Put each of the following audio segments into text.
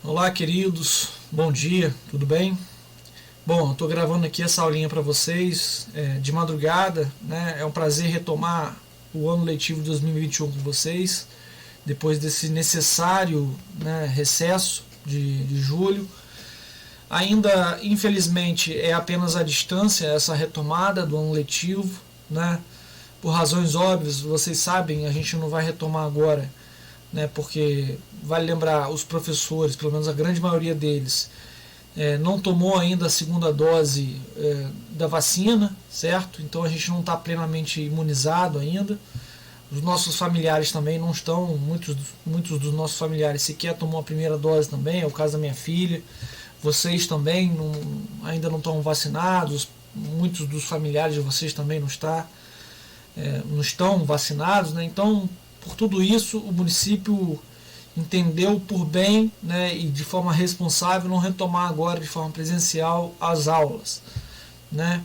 Olá, queridos, bom dia, tudo bem? Bom, eu estou gravando aqui essa aulinha para vocês de madrugada, né? É um prazer retomar o ano letivo de 2021 com vocês, depois desse necessário, né, recesso de julho. Ainda, infelizmente, é apenas à distância essa retomada do ano letivo, né? Por razões óbvias, vocês sabem, a gente não vai retomar agora, né, porque vale lembrar, os professores, pelo menos a grande maioria deles, não tomou ainda a segunda dose da vacina, certo? Então a gente não está plenamente imunizado ainda. Os nossos familiares também não estão, muitos dos nossos familiares sequer tomou a primeira dose também, é o caso da minha filha. Vocês também ainda não estão vacinados, muitos dos familiares de vocês também não estão vacinados, né? Então, por tudo isso, o município entendeu por bem, né, e de forma responsável não retomar agora de forma presencial as aulas, né?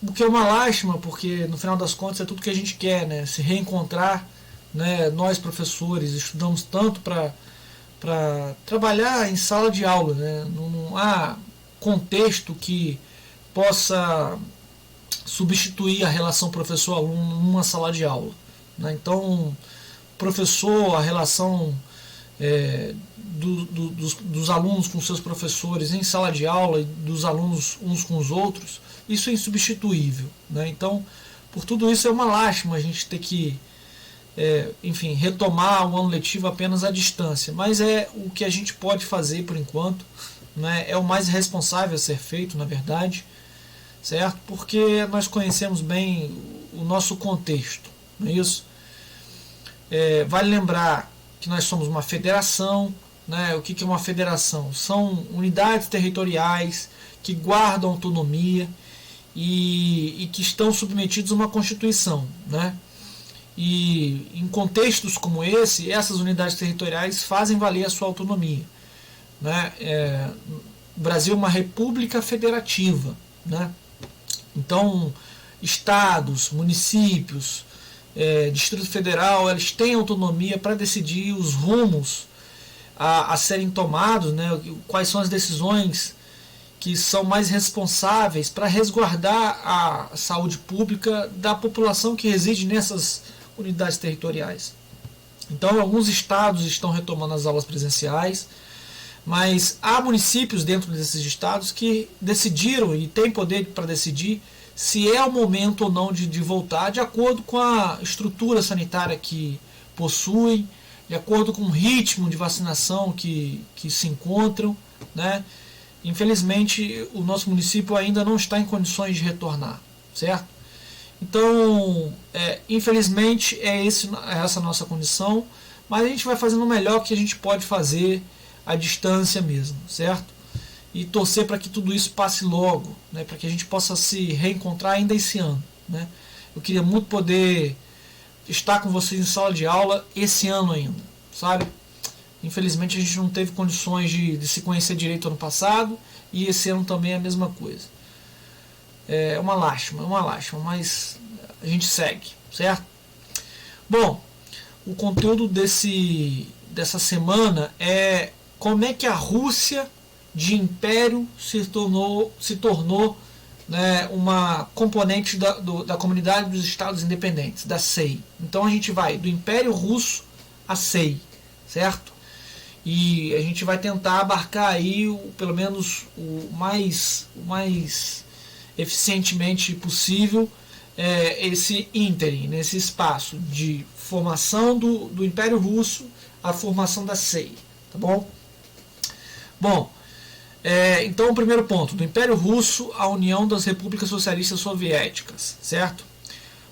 O que é uma lástima, porque no final das contas é tudo que a gente quer, né? Se reencontrar, né? Nós professores estudamos tanto para trabalhar em sala de aula, né? Não há contexto que possa substituir a relação professor-aluno numa sala de aula, né? Então, professor, a relação dos alunos com seus professores em sala de aula e dos alunos uns com os outros, isso é insubstituível, né? Então, por tudo isso é uma lástima a gente ter que enfim, retomar o ano letivo apenas à distância, mas é o que a gente pode fazer por enquanto, né? É o mais responsável a ser feito, na verdade, certo? Porque nós conhecemos bem o nosso contexto, não é isso? Vale lembrar que nós somos uma federação, né? O que é uma federação? São unidades territoriais que guardam autonomia e que estão submetidos a uma Constituição, né? E em contextos como esse, essas unidades territoriais fazem valer a sua autonomia, né? O Brasil é uma república federativa, né? Então, estados, municípios, Distrito Federal, eles têm autonomia para decidir os rumos a serem tomados, né? Quais são as decisões que são mais responsáveis para resguardar a saúde pública da população que reside nessas unidades territoriais. Então, alguns estados estão retomando as aulas presenciais, mas há municípios dentro desses estados que decidiram e têm poder para decidir se é o momento ou não de voltar, de acordo com a estrutura sanitária que possuem, de acordo com o ritmo de vacinação que se encontram, né? Infelizmente, o nosso município ainda não está em condições de retornar, certo? Então, infelizmente, é essa a nossa condição, mas a gente vai fazendo o melhor que a gente pode fazer à distância mesmo, certo? E torcer para que tudo isso passe logo, né, para que a gente possa se reencontrar ainda esse ano, né? Eu queria muito poder estar com vocês em sala de aula esse ano ainda, sabe? Infelizmente a gente não teve condições de se conhecer direito ano passado, e esse ano também é a mesma coisa. É uma lástima, mas a gente segue, certo? Bom, o conteúdo dessa semana é como é que a Rússia de império se tornou, né, uma componente da Comunidade dos Estados Independentes, da CEI. Então a gente vai do Império Russo à CEI, certo? E a gente vai tentar abarcar aí pelo menos o mais eficientemente possível esse ínterim, nesse espaço de formação do Império Russo à formação da CEI, tá bom? Bom, então o primeiro ponto, do Império Russo à União das Repúblicas Socialistas Soviéticas, certo?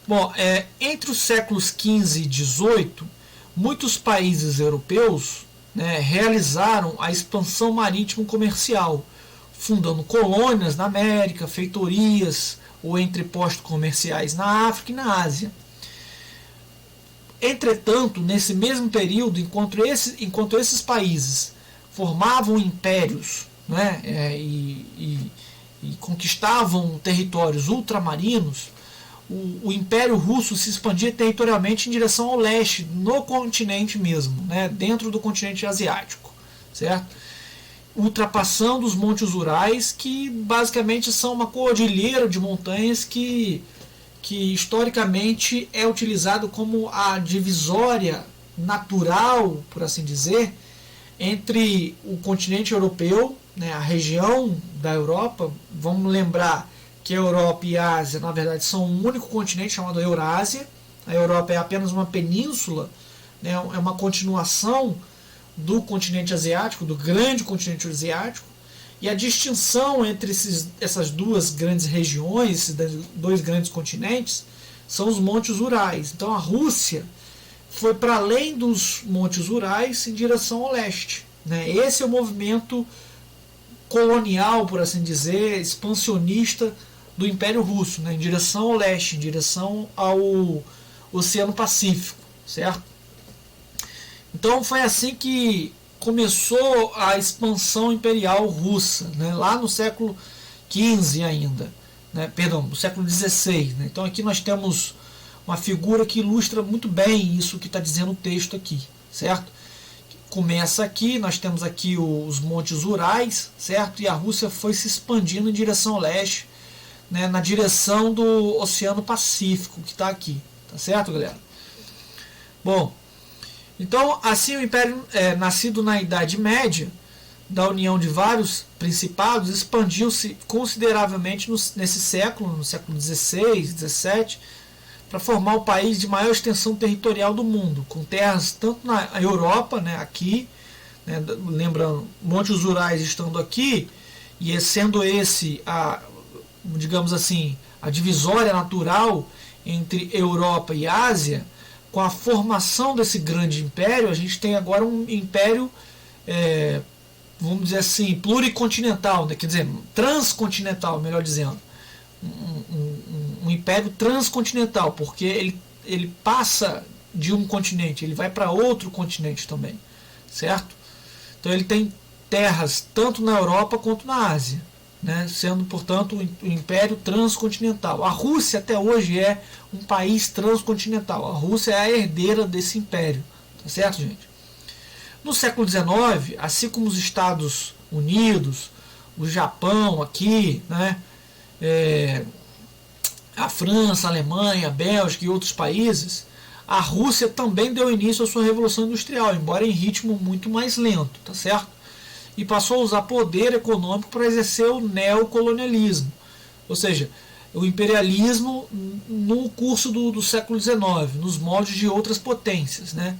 Bom, entre os séculos XV e XVIII, muitos países europeus, né, realizaram a expansão marítimo-comercial, fundando colônias na América, feitorias ou entrepostos comerciais na África e na Ásia. Entretanto, nesse mesmo período, enquanto esses países formavam impérios, né, e conquistavam territórios ultramarinos, o Império Russo se expandia territorialmente em direção ao leste, no continente mesmo, né, dentro do continente asiático, certo? ultrapassando os Montes Urais, que basicamente são uma cordilheira de montanhas que historicamente é utilizado como a divisória natural, por assim dizer, entre o continente europeu, né, a região da Europa. Vamos lembrar que a Europa e a Ásia, na verdade, são um único continente chamado Eurásia. A Europa é apenas uma península, né, é uma continuação do continente asiático, do grande continente asiático, e a distinção entre essas duas grandes regiões, esses dois grandes continentes, são os Montes Urais. Então a Rússia foi para além dos Montes Urais em direção ao leste, né? Esse é o movimento colonial, por assim dizer, expansionista do Império Russo, né? Em direção ao leste, em direção ao Oceano Pacífico, certo? Então foi assim que começou a expansão imperial russa, né? Lá no século XV ainda, né? Perdão, no século XVI. Né? Então aqui nós temos uma figura que ilustra muito bem isso que está dizendo o texto aqui, certo? Começa aqui, nós temos aqui os Montes Urais, certo? E a Rússia foi se expandindo em direção ao leste, né? Na direção do Oceano Pacífico, que está aqui, tá certo, galera? Bom, então assim o Império, nascido na Idade Média, da união de vários principados, expandiu-se consideravelmente nesse século, no século XVI, XVII, para formar o país de maior extensão territorial do mundo, com terras tanto na Europa, né, aqui, né, lembrando, Montes Urais estando aqui, e sendo esse, digamos assim, a divisória natural entre Europa e Ásia. Com a formação desse grande império, a gente tem agora um império, vamos dizer assim, pluricontinental, né? Quer dizer, transcontinental, melhor dizendo. Um império transcontinental, porque ele passa de um continente, ele vai para outro continente também, certo? Então ele tem terras tanto na Europa quanto na Ásia, né? Sendo, portanto, um império transcontinental. A Rússia até hoje é um país transcontinental. A Rússia é a herdeira desse império, tá certo, gente? No século XIX, assim como os Estados Unidos, o Japão aqui, né? A França, a Alemanha, a Bélgica e outros países, a Rússia também deu início à sua revolução industrial, embora em ritmo muito mais lento, tá certo? E passou a usar poder econômico para exercer o neocolonialismo, ou seja, o imperialismo no curso do século XIX, nos moldes de outras potências, né?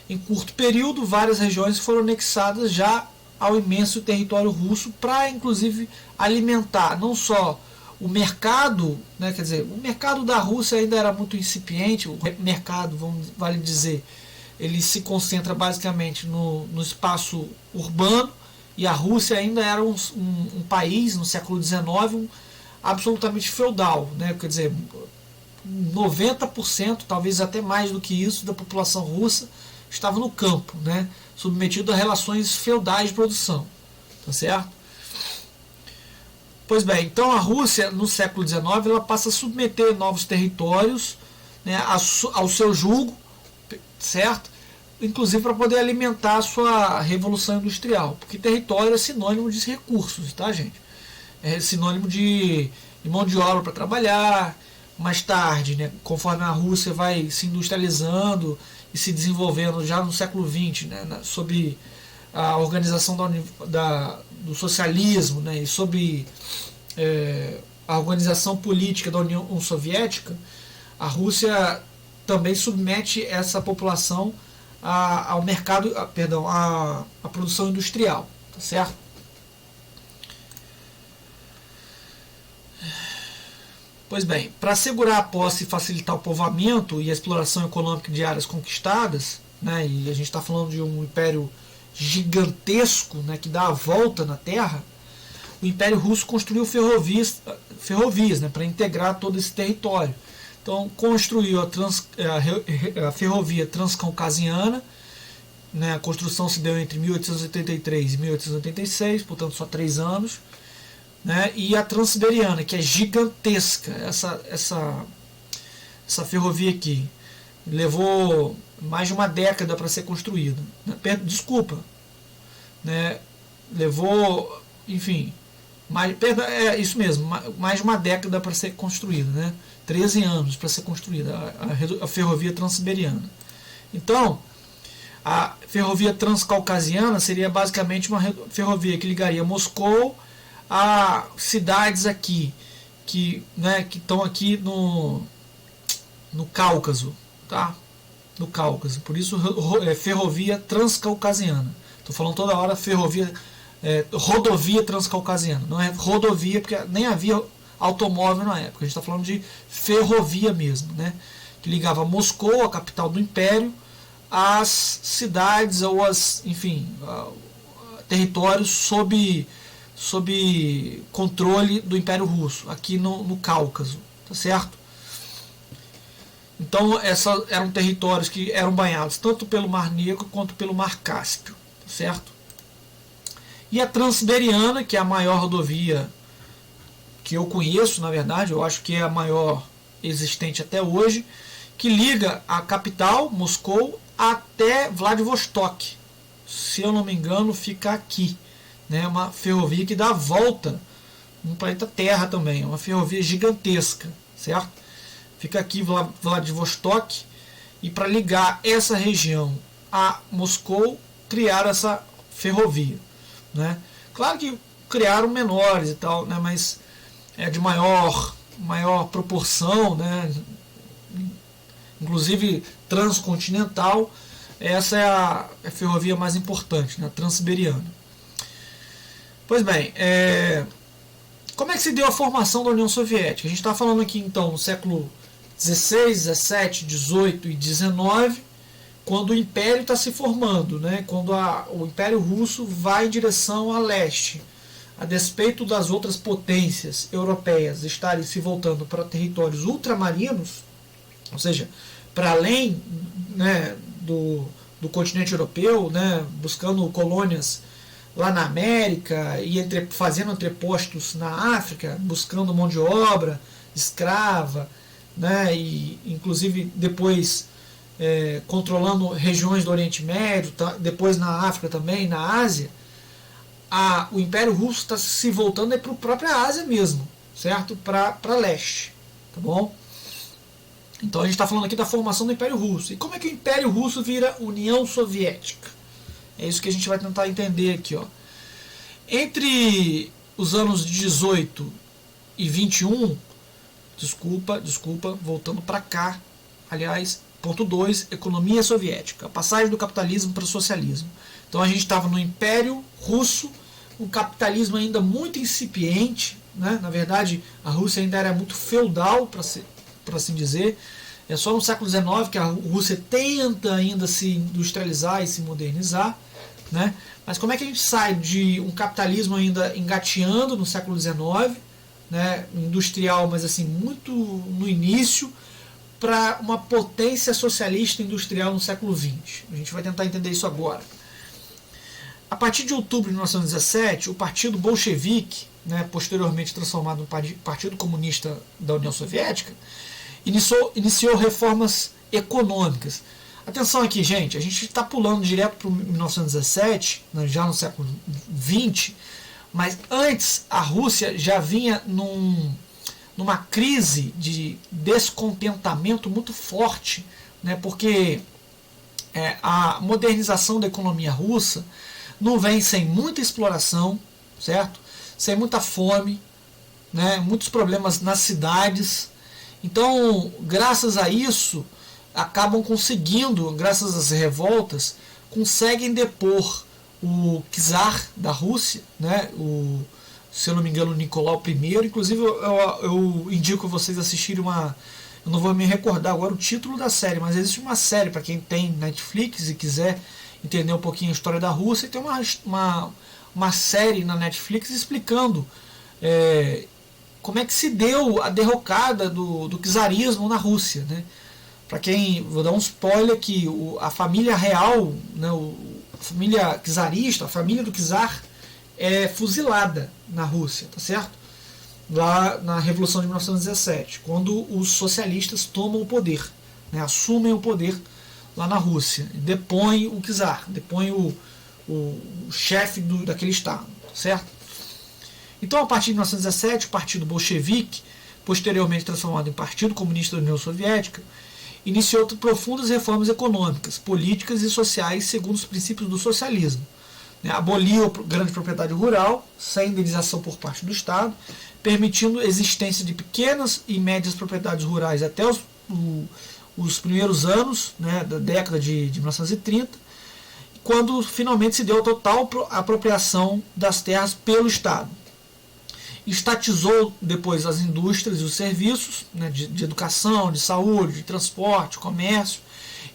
Em curto período, várias regiões foram anexadas já ao imenso território russo para, inclusive, alimentar não só o mercado, né, quer dizer, o mercado da Rússia ainda era muito incipiente, o mercado, vale dizer, ele se concentra basicamente no espaço urbano, e a Rússia ainda era um país, no século XIX, absolutamente feudal, né, quer dizer, 90%, talvez até mais do que isso, da população russa estava no campo, né, submetido a relações feudais de produção, tá certo? Pois bem, então a Rússia, no século XIX, ela passa a submeter novos territórios, né, ao seu jugo, certo? Inclusive para poder alimentar a sua revolução industrial, porque território é sinônimo de recursos, tá, gente? É sinônimo de mão de obra para trabalhar. Mais tarde, né, conforme a Rússia vai se industrializando e se desenvolvendo já no século XX, né, sob a organização do socialismo, né, e sob a organização política da União Soviética, a Rússia também submete essa população ao mercado, à produção industrial, tá certo? Pois bem, para assegurar a posse e facilitar o povoamento e a exploração econômica de áreas conquistadas, né, e a gente está falando de um império gigantesco, né, que dá a volta na Terra, o Império Russo construiu ferrovias, né, para integrar todo esse território. Então, construiu a ferrovia transcaucasiana, né, a construção se deu entre 1883 e 1886, portanto só 3 anos, né, e a Transiberiana, que é gigantesca, essa ferrovia aqui. Levou mais de uma década para ser construída. Desculpa, né, Levou, enfim, isso mesmo, mais de uma década para ser construída, né? 13 anos para ser construída a ferrovia Transiberiana. Então, a ferrovia Transcaucasiana seria basicamente uma ferrovia que ligaria Moscou a cidades aqui, que estão aqui no Cáucaso, tá? No Cáucaso. Por isso, ferrovia Transcaucasiana. Estou falando toda hora rodovia Transcaucasiana. Não é rodovia, porque nem havia automóvel na época. A gente está falando de ferrovia mesmo, né? Que ligava Moscou, a capital do Império, às cidades ou territórios sob controle do Império Russo, aqui no Cáucaso, tá certo? Então, esses eram territórios que eram banhados tanto pelo Mar Negro quanto pelo Mar Cáspio, tá certo? E a Transiberiana, que é a maior rodovia que eu conheço, na verdade, eu acho que é a maior existente até hoje, que liga a capital, Moscou, até Vladivostok. Se eu não me engano, fica aqui. É uma ferrovia que dá a volta no planeta Terra também. É uma ferrovia gigantesca, certo? Fica aqui Vladivostok, e para ligar essa região a Moscou, criaram essa ferrovia, né? Claro que criaram menores e tal, né? Mas é de maior proporção, né? Inclusive transcontinental. Essa é a ferrovia mais importante, né? Transiberiana. Pois bem, como é que se deu a formação da União Soviética? A gente está falando aqui então no século XVI, XVII, XVIII e XIX, quando o Império está se formando, né? Quando o Império Russo vai em direção a leste, a despeito das outras potências europeias estarem se voltando para territórios ultramarinos, ou seja, para além, né, do continente europeu, né, buscando colônias lá na América e fazendo entrepostos na África, buscando mão de obra escrava, né, e inclusive depois controlando regiões do Oriente Médio, depois na África também, na Ásia. O Império Russo está se voltando para a própria Ásia mesmo, certo? Para leste, tá bom? Então a gente está falando aqui da formação do Império Russo. E como é que o Império Russo vira União Soviética? É isso que a gente vai tentar entender aqui, ó. Entre os anos 18 e 21, desculpa, voltando para cá, aliás, ponto 2, economia soviética, a passagem do capitalismo para o socialismo. Então a gente estava no Império Russo, um capitalismo ainda muito incipiente, né? Na verdade, a Rússia ainda era muito feudal, para assim dizer. É só no século XIX que a Rússia tenta ainda se industrializar e se modernizar, né? Mas como é que a gente sai de um capitalismo ainda engateando no século XIX, né, industrial, mas assim muito no início, para uma potência socialista industrial no século XX? A gente vai tentar entender isso agora. A partir de outubro de 1917, o Partido Bolchevique, né, posteriormente transformado no Partido Comunista da União Soviética, iniciou reformas econômicas. Atenção aqui, gente, a gente está pulando direto para 1917, né, já no século XX, mas antes a Rússia já vinha numa crise de descontentamento muito forte, né, porque a modernização da economia russa não vem sem muita exploração, certo? Sem muita fome, né, muitos problemas nas cidades. Então, graças a isso, acabam conseguindo, graças às revoltas, conseguem depor o czar da Rússia, né, se eu não me engano, Nicolau I. Inclusive, eu indico vocês assistirem eu não vou me recordar agora o título da série, mas existe uma série para quem tem Netflix e quiser entender um pouquinho a história da Rússia, e tem uma série na Netflix explicando como é que se deu a derrocada do czarismo na Rússia, né? Para quem, vou dar um spoiler aqui, a família real, né, a família czarista, a família do czar é fuzilada na Rússia, tá certo? Lá na Revolução de 1917, quando os socialistas tomam o poder, né, assumem o poder lá na Rússia, depõem o czar, depõem o chefe daquele Estado, certo? Então, a partir de 1917, o Partido Bolchevique, posteriormente transformado em Partido Comunista da União Soviética, iniciou profundas reformas econômicas, políticas e sociais segundo os princípios do socialismo. Aboliu a grande propriedade rural, sem indenização por parte do Estado, permitindo a existência de pequenas e médias propriedades rurais até os primeiros anos, né, da década de 1930, quando finalmente se deu a total apropriação das terras pelo Estado. Estatizou depois as indústrias e os serviços, né, de educação, de saúde, de transporte, comércio,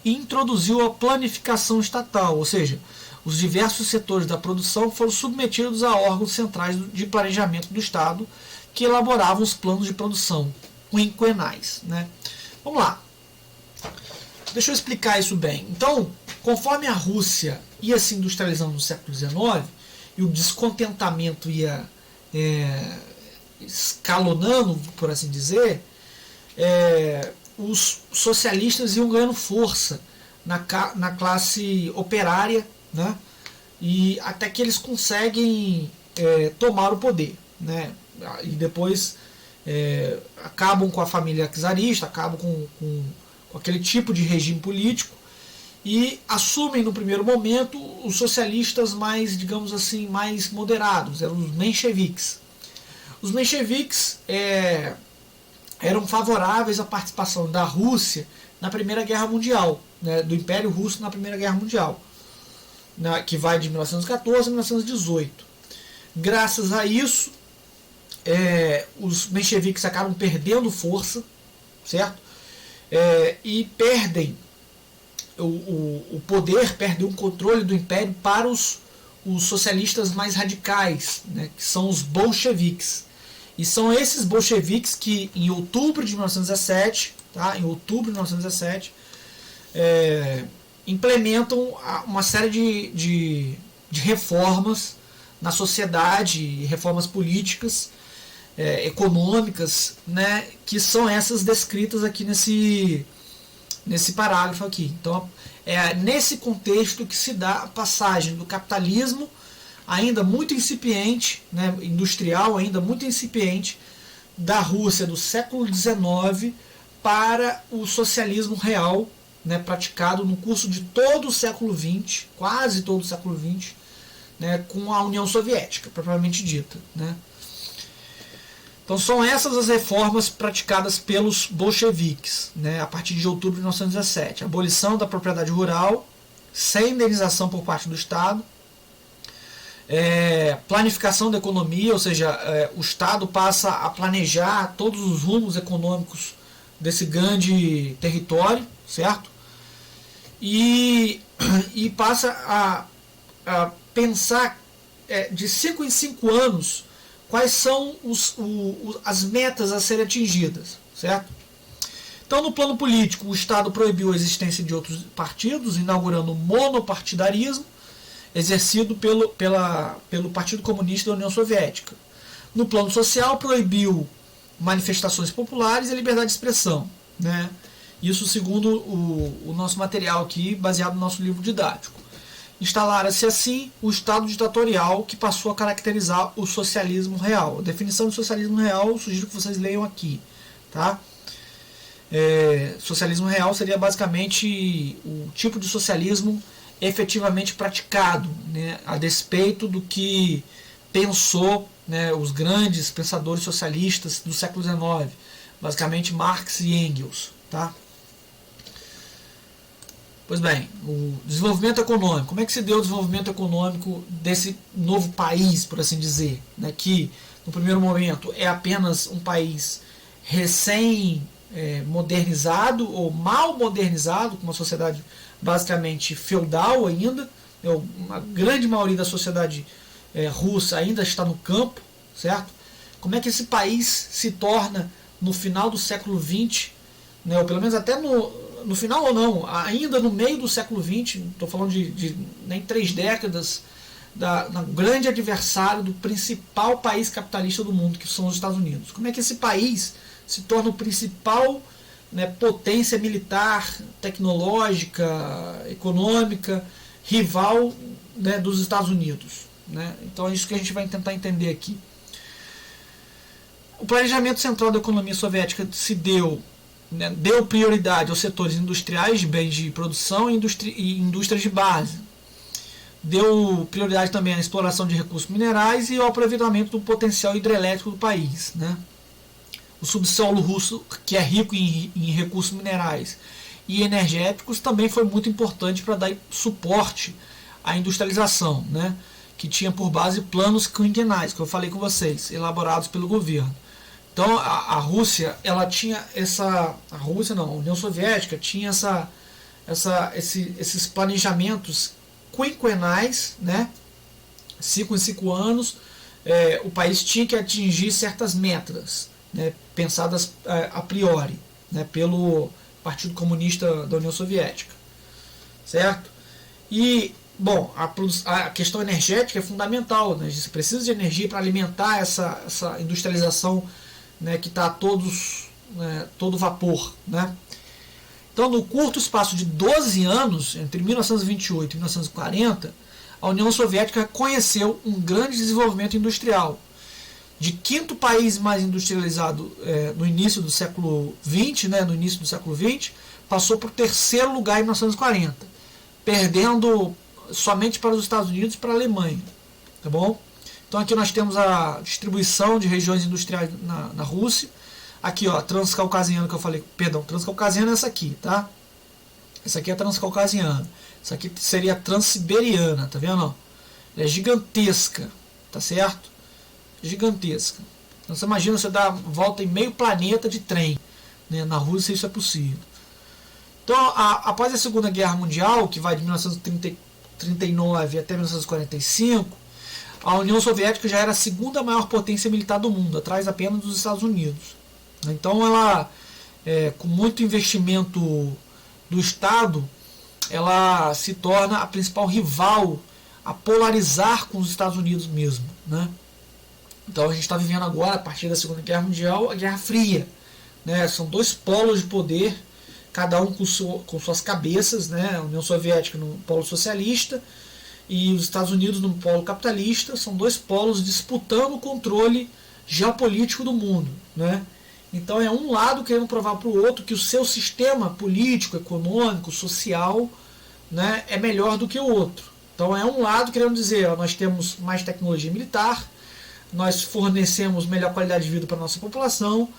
e introduziu a planificação estatal, ou seja, os diversos setores da produção foram submetidos a órgãos centrais de planejamento do Estado que elaboravam os planos de produção quinquenais. Né? Vamos lá. Deixa eu explicar isso bem. Então, conforme a Rússia ia se industrializando no século XIX e o descontentamento ia escalonando, por assim dizer, os socialistas iam ganhando força na classe operária, né? E até que eles conseguem tomar o poder, né? E depois acabam com a família czarista, acabam com aquele tipo de regime político e assumem no primeiro momento os socialistas mais, digamos assim, mais moderados, eram os mencheviques. Os mencheviques eram favoráveis à participação da Rússia na Primeira Guerra Mundial, né, do Império Russo na Primeira Guerra Mundial, que vai de 1914 a 1918. Graças a isso, os mencheviques acabam perdendo força, certo? E perdem o poder, perdem o controle do império para os socialistas mais radicais, né, que são os bolcheviques. E são esses bolcheviques que, em outubro de 1917, implementam uma série de reformas na sociedade, reformas políticas, econômicas, né, que são essas descritas aqui nesse parágrafo aqui. Então, é nesse contexto que se dá a passagem do capitalismo ainda muito incipiente, né, industrial ainda muito incipiente, da Rússia do século XIX para o socialismo real, né, praticado no curso de todo o século XX, quase todo o século XX, né, com a União Soviética, propriamente dita. Né. Então são essas as reformas praticadas pelos bolcheviques, né, a partir de outubro de 1917. Abolição da propriedade rural, sem indenização por parte do Estado, planificação da economia, ou seja, o Estado passa a planejar todos os rumos econômicos desse grande território, certo? E passa a pensar de 5 em 5 anos quais são as metas a serem atingidas, certo? Então, no plano político, o Estado proibiu a existência de outros partidos, inaugurando o monopartidarismo, exercido pelo Partido Comunista da União Soviética. No plano social, proibiu manifestações populares e a liberdade de expressão. Né? Isso segundo o nosso material aqui, baseado no nosso livro didático. Instalara-se assim o Estado ditatorial que passou a caracterizar o socialismo real. A definição de socialismo real eu sugiro que vocês leiam aqui. Tá? Socialismo real seria basicamente o tipo de socialismo efetivamente praticado, né, a despeito do que pensou, né, os grandes pensadores socialistas do século XIX, basicamente Marx e Engels. Tá? Pois bem, o desenvolvimento econômico. Como é que se deu o desenvolvimento econômico desse novo país, por assim dizer, né, que no primeiro momento é apenas um país recém-modernizado ou mal modernizado, com uma sociedade basicamente feudal ainda, a grande maioria da sociedade russa ainda está no campo, certo? Como é que esse país se torna no final do século XX, né, ou pelo menos até no final ou não, ainda no meio do século XX, estou falando de nem 3 décadas, da grande adversário do principal país capitalista do mundo, que são os Estados Unidos. Como é que esse país se torna o principal, né, potência militar, tecnológica, econômica, rival, né, dos Estados Unidos, né? Então é isso que a gente vai tentar entender aqui. O planejamento central da economia soviética se deu, né, deu prioridade aos setores industriais de bens de produção e indústrias de base. Deu prioridade também à exploração de recursos minerais e ao aproveitamento do potencial hidrelétrico do país, né? O subsolo russo, que é rico em recursos minerais e energéticos, também foi muito importante para dar suporte à industrialização, né? Que tinha por base planos quinquenais, que eu falei com vocês, elaborados pelo governo. Então a Rússia, ela tinha essa... A Rússia não, a União Soviética tinha esses planejamentos quinquenais, né? 5 em 5 anos, o país tinha que atingir certas metas, né, pensadas a priori, né, pelo Partido Comunista da União Soviética, certo? E, bom, a questão energética é fundamental, né? Você precisa de energia para alimentar essa industrialização, né, que está a todo vapor, né? Então, no curto espaço de 12 anos, entre 1928 e 1940, a União Soviética conheceu um grande desenvolvimento industrial. De quinto país mais industrializado no início do século XX, né, passou para o terceiro lugar em 1940, perdendo somente para os Estados Unidos e para a Alemanha. Tá bom? Então aqui nós temos a distribuição de regiões industriais na Rússia. Aqui, ó, transcaucasiana que eu falei, perdão, transcaucasiana é essa aqui, tá? Essa aqui é a transcaucasiana. Essa aqui seria a transiberiana, tá vendo? Ela é gigantesca, tá certo? Gigantesca. Então você imagina você dar volta em meio planeta de trem, né? Na Rússia isso é possível. Então, após a Segunda Guerra Mundial, que vai de 1939 até 1945, a União Soviética já era a segunda maior potência militar do mundo, atrás apenas dos Estados Unidos. Então ela, com muito investimento do Estado, ela se torna a principal rival a polarizar com os Estados Unidos mesmo, né? Então a gente está vivendo agora, a partir da Segunda Guerra Mundial, a Guerra Fria, né? São dois polos de poder, cada um com suas cabeças, né? A União Soviética no polo socialista e os Estados Unidos no polo capitalista. São dois polos disputando o controle geopolítico do mundo, né? Então é um lado querendo provar para o outro que o seu sistema político, econômico, social, né, é melhor do que o outro. Então é um lado querendo dizer, ó, nós temos mais tecnologia militar, nós fornecemos melhor qualidade de vida para a nossa população,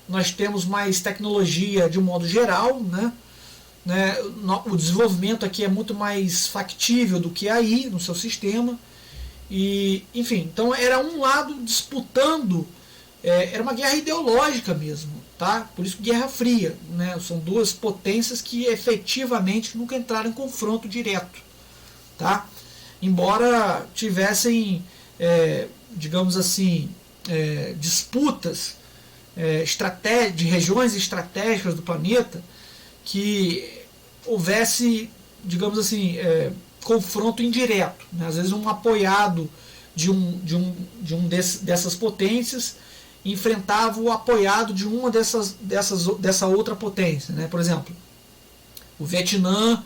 nós temos mais tecnologia de um modo geral, né? O desenvolvimento aqui é muito mais factível do que aí no seu sistema. E, enfim, então era um lado disputando, era uma guerra ideológica mesmo, tá? Por isso Guerra Fria, né? São duas potências que efetivamente nunca entraram em confronto direto, tá? Embora tivessem, digamos assim, disputas de regiões estratégicas do planeta, que houvesse, digamos assim, confronto indireto, né? Às vezes um apoiado dessas potências enfrentava o apoiado de uma dessa outra potência, né? Por exemplo, o Vietnã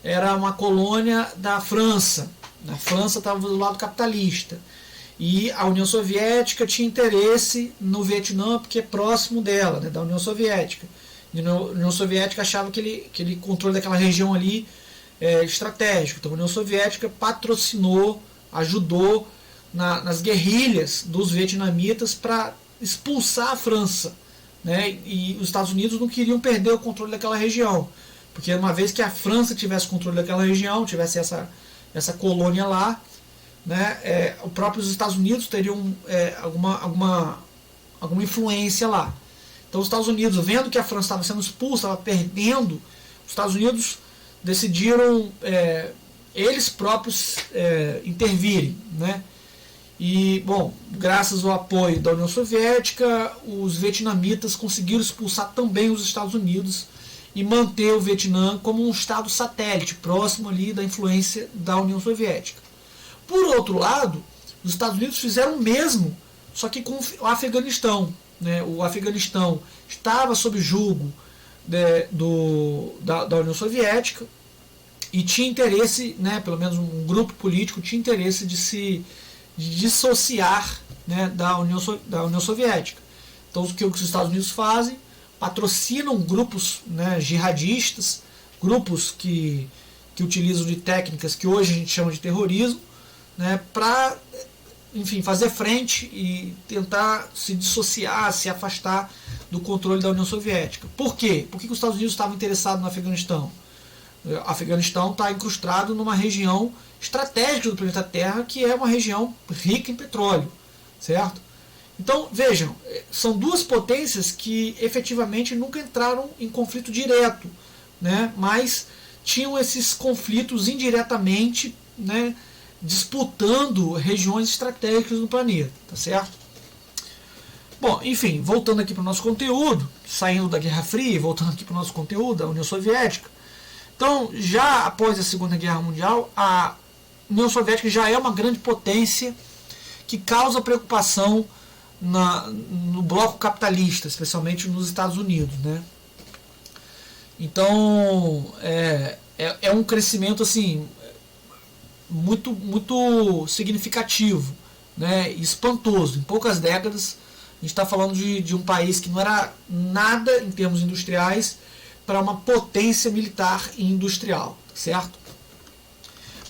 era uma colônia da França. A França estava do lado capitalista. E a União Soviética tinha interesse no Vietnã porque é próximo dela, né, da União Soviética. E a União Soviética achava que aquele controle daquela região ali é estratégico. Então a União Soviética patrocinou, ajudou nas guerrilhas dos vietnamitas para expulsar a França, né? E os Estados Unidos não queriam perder o controle daquela região, porque uma vez que a França tivesse controle daquela região, tivesse essa colônia lá, né, os próprios Estados Unidos teriam alguma influência lá. Então os Estados Unidos, vendo que a França estava sendo expulsa, estava perdendo, os Estados Unidos decidiram eles próprios intervirem, né? E, bom, graças ao apoio da União Soviética, os vietnamitas conseguiram expulsar também os Estados Unidos e manter o Vietnã como um estado satélite, próximo ali da influência da União Soviética. Por outro lado, os Estados Unidos fizeram o mesmo, só que com o Afeganistão, né? O Afeganistão estava sob julgo da União Soviética, e tinha interesse, né, pelo menos um grupo político tinha interesse de dissociar, né, da União Soviética. Então o que os Estados Unidos fazem? Patrocinam grupos, né, jihadistas, grupos que utilizam de técnicas que hoje a gente chama de terrorismo, né, para, enfim, fazer frente e tentar se dissociar, se afastar do controle da União Soviética. Por quê? Por que os Estados Unidos estavam interessados no Afeganistão? O Afeganistão está incrustado numa região estratégica do planeta Terra, que é uma região rica em petróleo, certo? Então, vejam, são duas potências que efetivamente nunca entraram em conflito direto, né, mas tinham esses conflitos indiretamente, né, disputando regiões estratégicas do planeta, tá certo? Bom, enfim, voltando aqui para o nosso conteúdo, saindo da Guerra Fria e voltando aqui para o nosso conteúdo, da União Soviética. Então, já após a Segunda Guerra Mundial, a União Soviética já é uma grande potência que causa preocupação no bloco capitalista, especialmente nos Estados Unidos, né? Então é um crescimento assim muito significativo, né? Espantoso. Em poucas décadas a gente está falando de um país que não era nada em termos industriais para uma potência militar e industrial, certo?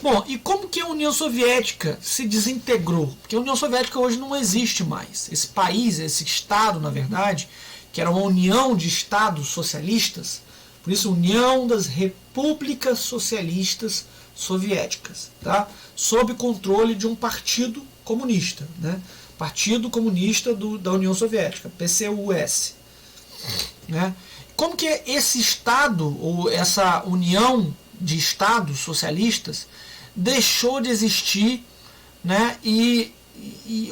Bom, e como que a União Soviética se desintegrou? Porque a União Soviética hoje não existe mais. Esse país, esse Estado, na verdade, que era uma união de Estados socialistas, por isso União das Repúblicas Socialistas Soviéticas, tá? Sob controle de um partido comunista, né? Partido Comunista da União Soviética, PCUS. Né? Como que esse Estado, ou essa união de Estados socialistas, deixou de existir, né? E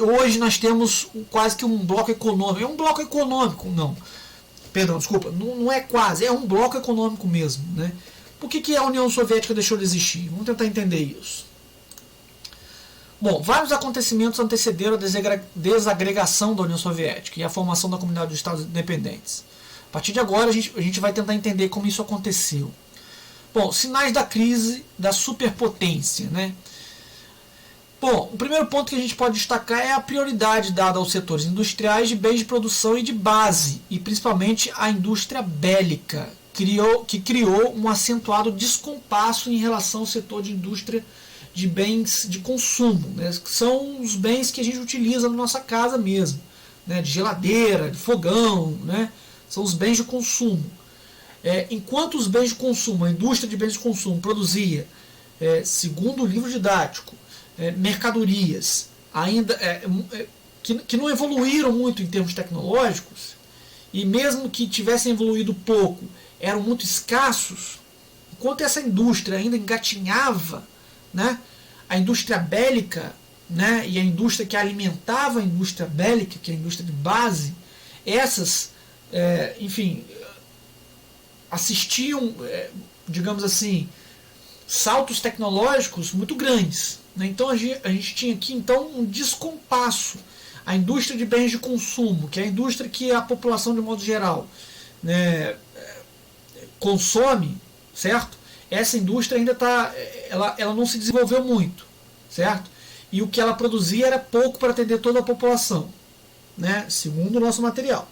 hoje nós temos quase que um bloco econômico. É um bloco econômico, não. Perdão, desculpa, não é quase, é um bloco econômico mesmo. Né? Por que a União Soviética deixou de existir? Vamos tentar entender isso. Bom, vários acontecimentos antecederam a desagregação da União Soviética e a formação da Comunidade dos Estados Independentes. A partir de agora, a gente vai tentar entender como isso aconteceu. Bom, sinais da crise da superpotência, né? Bom, o primeiro ponto que a gente pode destacar é a prioridade dada aos setores industriais de bens de produção e de base, e principalmente a indústria bélica, que criou um acentuado descompasso em relação ao setor de indústria de bens de consumo, né? Que são os bens que a gente utiliza na nossa casa mesmo, né? De geladeira, de fogão, né? São os bens de consumo. Enquanto os bens de consumo, a indústria de bens de consumo produzia, segundo o livro didático, mercadorias ainda que não evoluíram muito em termos tecnológicos, e mesmo que tivessem evoluído pouco, eram muito escassos, enquanto essa indústria ainda engatinhava, né, a indústria bélica, né, e a indústria que alimentava a indústria bélica, que é a indústria de base, essas, enfim, assistiam, digamos assim, saltos tecnológicos muito grandes. Né? Então a gente tinha aqui então um descompasso. A indústria de bens de consumo, que é a indústria que a população de modo geral, né, consome, certo? Essa indústria ainda ela não se desenvolveu muito, certo? E o que ela produzia era pouco para atender toda a população, né? Segundo o nosso material.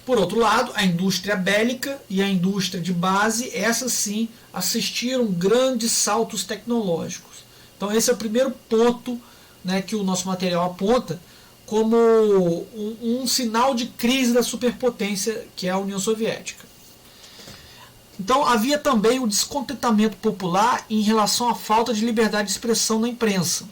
Por outro lado, a indústria bélica e a indústria de base, essas sim assistiram grandes saltos tecnológicos. Então esse é o primeiro ponto, né, que o nosso material aponta como um sinal de crise da superpotência que é a União Soviética. Então havia também o descontentamento popular em relação à falta de liberdade de expressão na imprensa,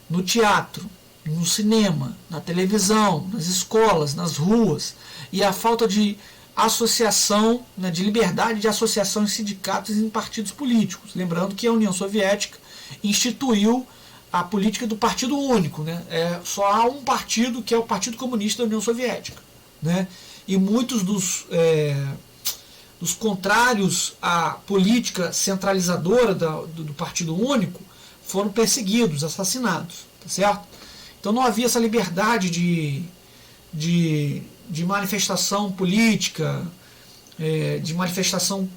no teatro, no cinema, na televisão, nas escolas, nas ruas, e a falta de associação, né, de liberdade de associação em sindicatos e em partidos políticos. Lembrando que a União Soviética instituiu a política do partido único. Né? Só há um partido, que é o Partido Comunista da União Soviética. Né? E muitos dos contrários à política centralizadora do Partido Único foram perseguidos, assassinados. Tá certo? Então não havia essa liberdade de manifestação política, de manifestação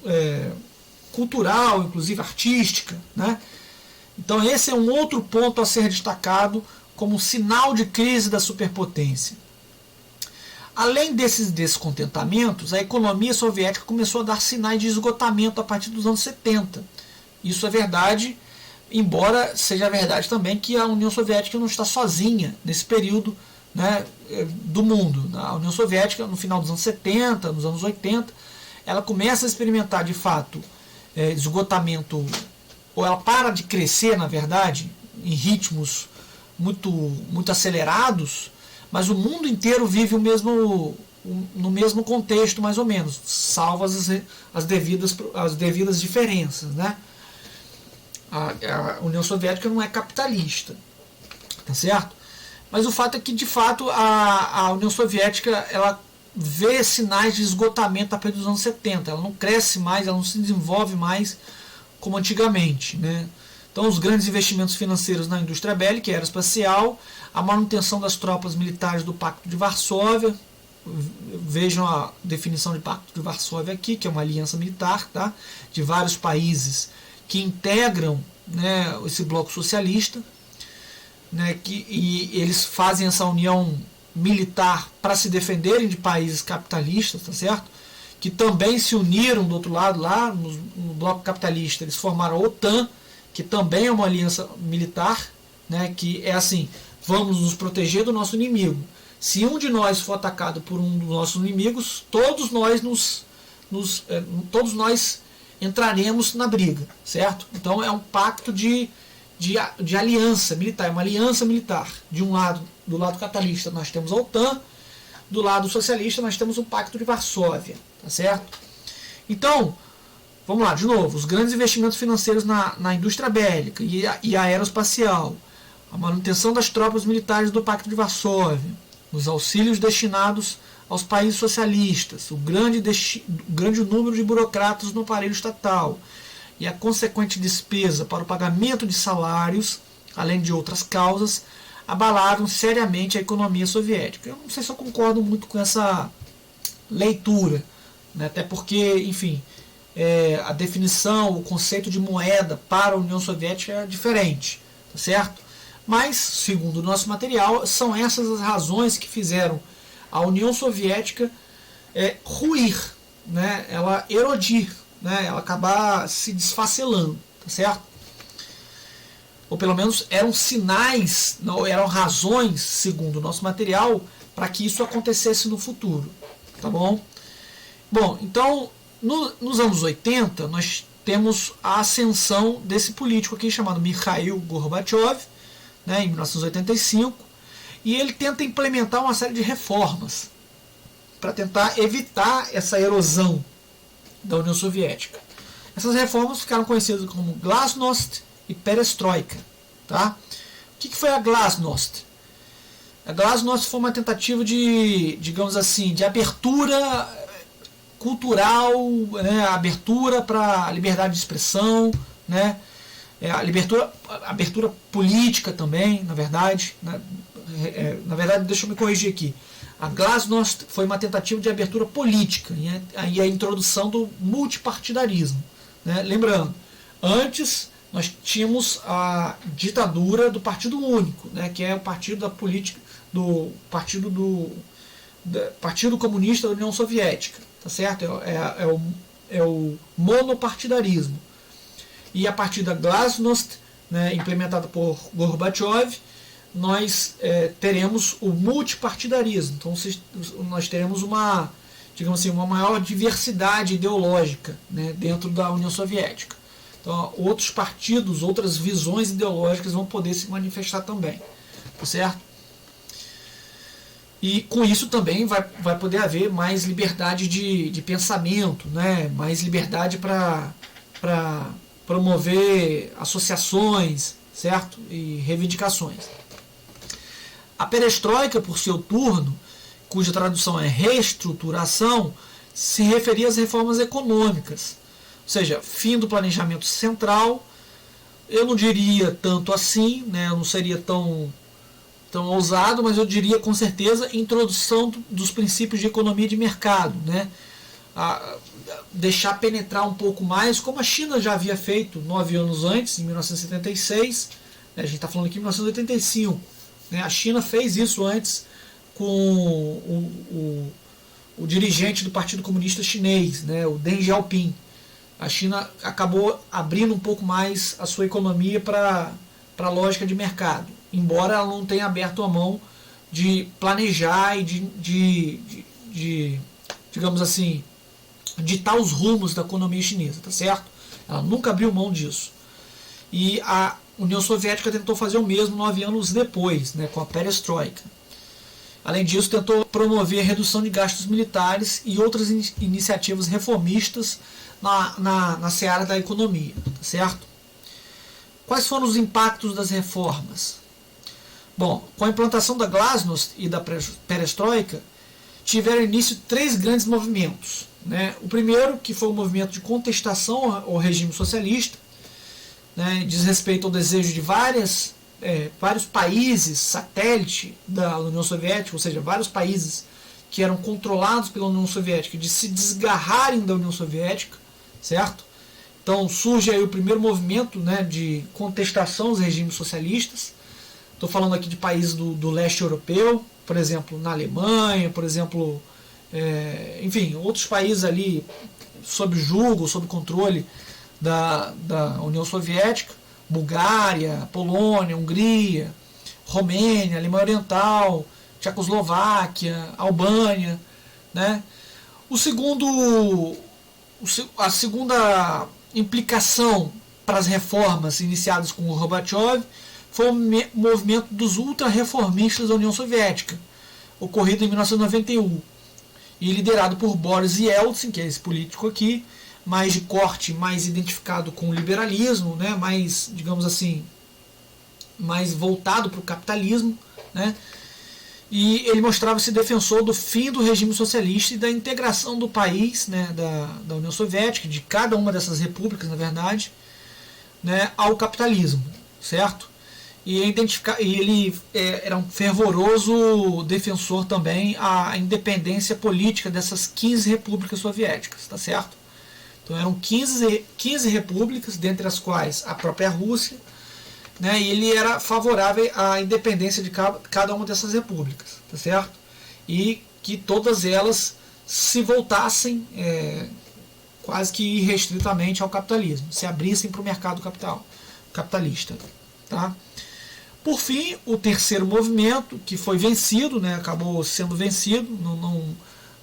cultural, inclusive artística, né? Então esse é um outro ponto a ser destacado como sinal de crise da superpotência. Além desses descontentamentos, a economia soviética começou a dar sinais de esgotamento a partir dos anos 70. Isso é verdade, embora seja verdade também que a União Soviética não está sozinha nesse período, né, do mundo. A União Soviética, no final dos anos 70, nos anos 80, ela começa a experimentar de fato esgotamento, ou ela para de crescer, na verdade, em ritmos muito acelerados, mas o mundo inteiro vive no mesmo contexto, mais ou menos, salvo as devidas diferenças, né? A União Soviética não é capitalista, tá certo? Mas o fato é que, de fato, a União Soviética ela vê sinais de esgotamento a partir dos anos 70. Ela não cresce mais, ela não se desenvolve mais como antigamente, né? Então, os grandes investimentos financeiros na indústria bélica, aeroespacial, a manutenção das tropas militares do Pacto de Varsóvia. Vejam a definição de Pacto de Varsóvia aqui, que é uma aliança militar, tá, de vários países que integram, né, esse bloco socialista, né, e eles fazem essa união militar para se defenderem de países capitalistas, tá certo? Que também se uniram do outro lado, lá no bloco capitalista, eles formaram a OTAN, que também é uma aliança militar, né, que é assim, vamos nos proteger do nosso inimigo. Se um de nós for atacado por um dos nossos inimigos, todos nós entraremos na briga, certo? Então é um pacto de aliança militar, é uma aliança militar. De um lado, do lado capitalista, nós temos a OTAN, do lado socialista, nós temos o Pacto de Varsóvia, tá certo? Então, vamos lá, de novo, os grandes investimentos financeiros na indústria bélica e aeroespacial, a manutenção das tropas militares do Pacto de Varsóvia, os auxílios destinados aos países socialistas, o grande número de burocratas no aparelho estatal e a consequente despesa para o pagamento de salários, além de outras causas, abalaram seriamente a economia soviética. Eu não sei se eu concordo muito com essa leitura, né? Até porque, enfim, a definição, o conceito de moeda para a União Soviética é diferente, tá certo? Mas, segundo o nosso material, são essas as razões que fizeram a União Soviética ruir, né? Ela erodir, né? Ela acabar se desfacelando, tá certo? Ou pelo menos eram sinais, não, eram razões, segundo o nosso material, para que isso acontecesse no futuro, tá bom? Bom, então, nos anos 80, nós temos a ascensão desse político aqui chamado Mikhail Gorbachev, né, em 1985, e ele tenta implementar uma série de reformas para tentar evitar essa erosão da União Soviética. Essas reformas ficaram conhecidas como Glasnost e Perestroika. Tá? O que foi a Glasnost? A Glasnost foi uma tentativa de, digamos assim, de abertura cultural, né, abertura para a liberdade de expressão, né, abertura política também, na verdade. Né, na verdade, deixa eu me corrigir aqui. A Glasnost foi uma tentativa de abertura política e a introdução do multipartidarismo. Né? Lembrando, antes nós tínhamos a ditadura do Partido Único, né? Que é o partido da política do Partido Comunista da União Soviética, tá certo? É o monopartidarismo. E a partir da Glasnost, né, implementada por Gorbachev, nós teremos o multipartidarismo. Então nós teremos uma, digamos assim, uma maior diversidade ideológica, né, dentro da União Soviética. Então outros partidos, outras visões ideológicas vão poder se manifestar também, tá certo? E com isso também vai poder haver mais liberdade de pensamento, né, mais liberdade para promover associações, certo? E reivindicações. A perestroika, por seu turno, cuja tradução é reestruturação, se referia às reformas econômicas, ou seja, fim do planejamento central. Eu não diria tanto assim, né, eu não seria tão ousado, mas eu diria com certeza introdução dos princípios de economia de mercado, né, deixar penetrar um pouco mais, como a China já havia feito 9 anos antes, em 1976, né, a gente está falando aqui em 1985, né, a China fez isso antes com o dirigente do Partido Comunista Chinês, né, o Deng Xiaoping. A China acabou abrindo um pouco mais a sua economia para a lógica de mercado, embora ela não tenha aberto a mão de planejar e de digamos assim, ditar os rumos da economia chinesa, tá certo? Ela nunca abriu mão disso. E a União Soviética tentou fazer o mesmo 9 anos depois, né, com a Perestroika. Além disso, tentou promover a redução de gastos militares e outras iniciativas reformistas na seara da economia, tá certo? Quais foram os impactos das reformas? Bom, com a implantação da Glasnost e da Perestroika, tiveram início 3 grandes movimentos, né? O primeiro, que foi o movimento de contestação ao regime socialista, né, diz respeito ao desejo de vários países satélite da União Soviética, ou seja, vários países que eram controlados pela União Soviética, de se desgarrarem da União Soviética, certo? Então surge aí o primeiro movimento, né, de contestação aos regimes socialistas. Estou falando aqui de países do leste europeu, por exemplo, na Alemanha, por exemplo, enfim, outros países ali sob julgo, sob controle da União Soviética, Bulgária, Polônia, Hungria, Romênia, Alemanha Oriental, Tchecoslováquia, Albânia, né? A segunda implicação para as reformas iniciadas com o Gorbachev foi o movimento dos ultra-reformistas da União Soviética, ocorrido em 1991, e liderado por Boris Yeltsin, que é esse político aqui, mais de corte, mais identificado com o liberalismo, né, mais, digamos assim, mais voltado para o capitalismo, né, e ele mostrava-se defensor do fim do regime socialista e da integração do país, né, da União Soviética, de cada uma dessas repúblicas, na verdade, né, ao capitalismo, certo? E ele era um fervoroso defensor também à independência política dessas 15 repúblicas soviéticas, tá certo? Então eram 15 repúblicas, dentre as quais a própria Rússia, né, e ele era favorável à independência de cada uma dessas repúblicas, tá certo? E que todas elas se voltassem quase que irrestritamente ao capitalismo, se abrissem para o mercado capitalista, tá? Por fim, o terceiro movimento, que foi vencido, né, acabou sendo vencido,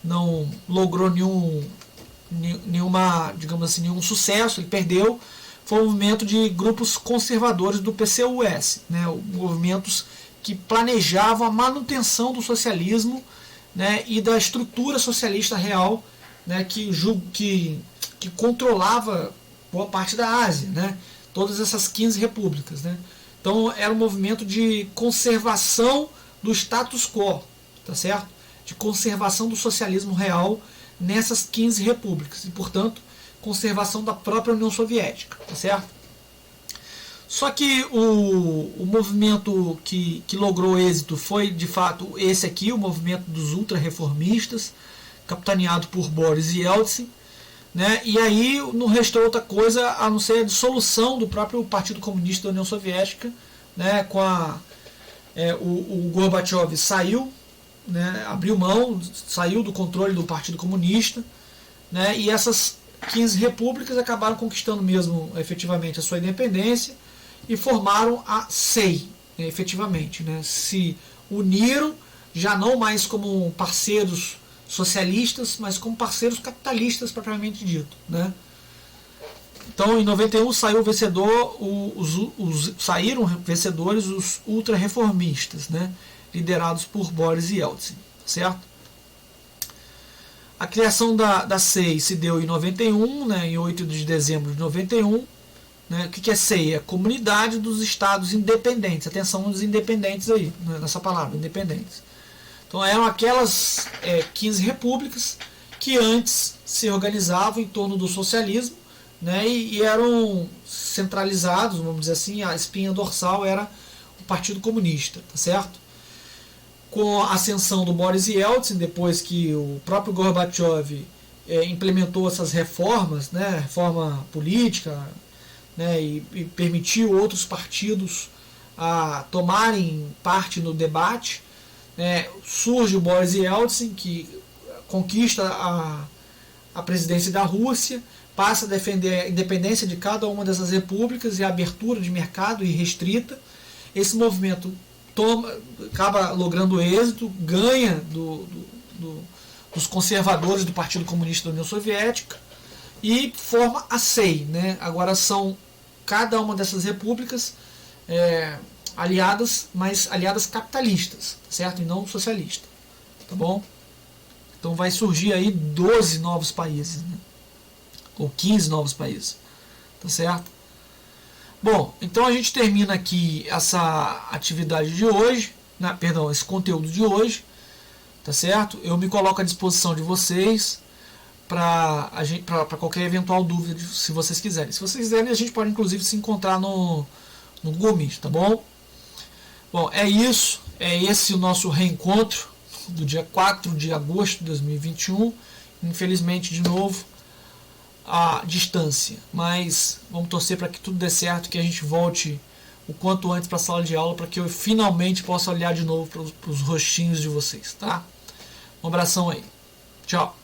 não logrou nenhum sucesso, ele perdeu, foi o movimento de grupos conservadores do PCUS, né, movimentos que planejavam a manutenção do socialismo, né, e da estrutura socialista real, né, que controlava boa parte da Ásia, né, todas essas 15 repúblicas, né. Então era um movimento de conservação do status quo, tá certo? De conservação do socialismo real nessas 15 repúblicas e, portanto, conservação da própria União Soviética, tá certo? Só que o movimento que logrou êxito foi, de fato, esse aqui, o movimento dos ultra-reformistas, capitaneado por Boris Yeltsin, né? E aí não restou outra coisa a não ser a dissolução do próprio Partido Comunista da União Soviética, né? O Gorbachev saiu, né? Abriu mão, saiu do controle do Partido Comunista, né? E essas 15 repúblicas acabaram conquistando mesmo efetivamente a sua independência e formaram a SEI, né? Efetivamente, né? Se uniram, já não mais como parceiros socialistas, mas como parceiros capitalistas propriamente dito, né? Então, em 91 saiu vencedor, saíram vencedores os ultra-reformistas, né? Liderados por Boris Yeltsin, certo? A criação da SEI se deu em 91, né? Em 8 de dezembro de 91. Né? O que é SEI? É a Comunidade dos Estados Independentes. Atenção aos independentes aí, né? Nessa palavra, independentes. Então eram aquelas 15 repúblicas que antes se organizavam em torno do socialismo, né, e eram centralizados, vamos dizer assim, a espinha dorsal era o Partido Comunista, tá certo? Com a ascensão do Boris Yeltsin, depois que o próprio Gorbachev implementou essas reformas, né, reforma política, né, e permitiu outros partidos a tomarem parte no debate, né, surge o Boris Yeltsin, que conquista a presidência da Rússia, passa a defender a independência de cada uma dessas repúblicas e a abertura de mercado irrestrita. Esse movimento acaba logrando êxito, ganha dos conservadores do Partido Comunista da União Soviética e forma a SEI, né? Agora são cada uma dessas repúblicas aliadas, mas aliadas capitalistas, certo? E não socialistas, tá bom? Então vai surgir aí 12 novos países, né? Ou 15 novos países, tá certo? Bom, então a gente termina aqui essa atividade de hoje, né? Perdão, esse conteúdo de hoje, tá certo? Eu me coloco à disposição de vocês para qualquer eventual dúvida, se vocês quiserem. Se vocês quiserem, a gente pode inclusive se encontrar no Google Meet, tá bom? Bom, é isso. É esse o nosso reencontro do dia 4 de agosto de 2021. Infelizmente, de novo, à distância. Mas vamos torcer para que tudo dê certo, que a gente volte o quanto antes para a sala de aula, para que eu finalmente possa olhar de novo para os rostinhos de vocês, tá? Um abração aí. Tchau.